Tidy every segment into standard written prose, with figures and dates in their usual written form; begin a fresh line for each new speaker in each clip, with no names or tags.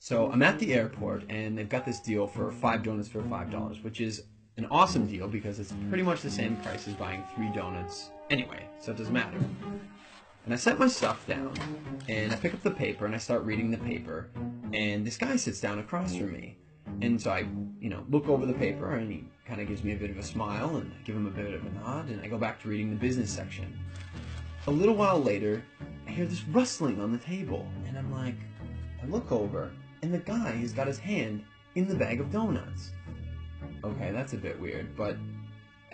So I'm at the airport and they've got this deal for 5 donuts for $5, which is an awesome deal because it's pretty much the same price as buying 3 donuts anyway, so it doesn't matter. And I set my stuff down and I pick up the paper and I start reading the paper, and this guy sits down across from me. And so I, look over the paper and he kind of gives me a bit of a smile and I give him a bit of a nod and I go back to reading the business section. A little while later, I hear this rustling on the table and I'm like, I look over and the guy has got his hand in the bag of donuts. Okay, that's a bit weird, but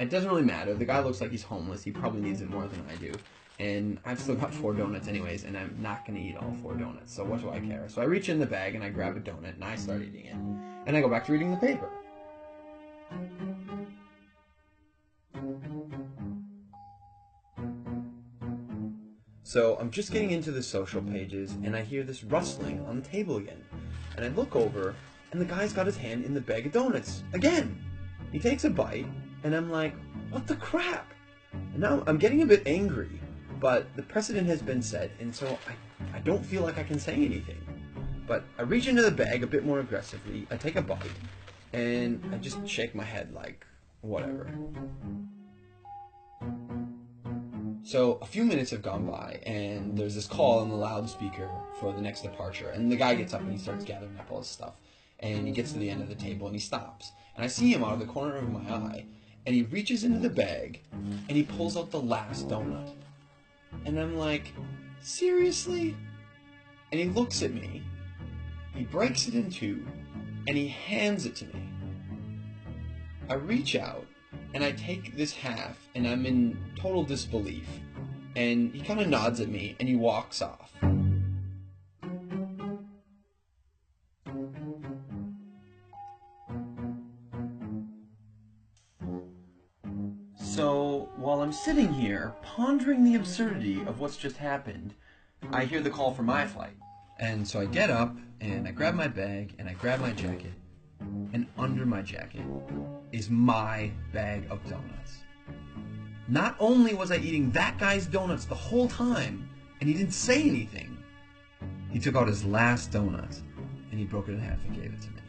it doesn't really matter. The guy looks like he's homeless. He probably needs it more than I do. And I've still got 4 donuts anyways, and I'm not going to eat all 4 donuts, so what do I care? So I reach in the bag and I grab a donut and I start eating it. And I go back to reading the paper. So I'm just getting into the social pages and I hear this rustling on the table again. And I look over and the guy's got his hand in the bag of donuts again. He takes a bite and I'm like, what the crap? And now I'm getting a bit angry, but the precedent has been set and so I don't feel like I can say anything. But I reach into the bag a bit more aggressively, I take a bite, and I just shake my head like, whatever. So a few minutes have gone by, and there's this call on the loudspeaker for the next departure, and the guy gets up and he starts gathering up all his stuff, and he gets to the end of the table and he stops. And I see him out of the corner of my eye, and he reaches into the bag, and he pulls out the last donut. And I'm like, seriously? And he looks at me, he breaks it in two, and he hands it to me. I reach out, and I take this half, and I'm in total disbelief. And he kind of nods at me, and he walks off. So, while I'm sitting here, pondering the absurdity of what's just happened, I hear the call for my flight. And so I get up, and I grab my bag, and I grab my jacket, and under my jacket is my bag of donuts. Not only was I eating that guy's donuts the whole time, and he didn't say anything, he took out his last donut, and he broke it in half and gave it to me.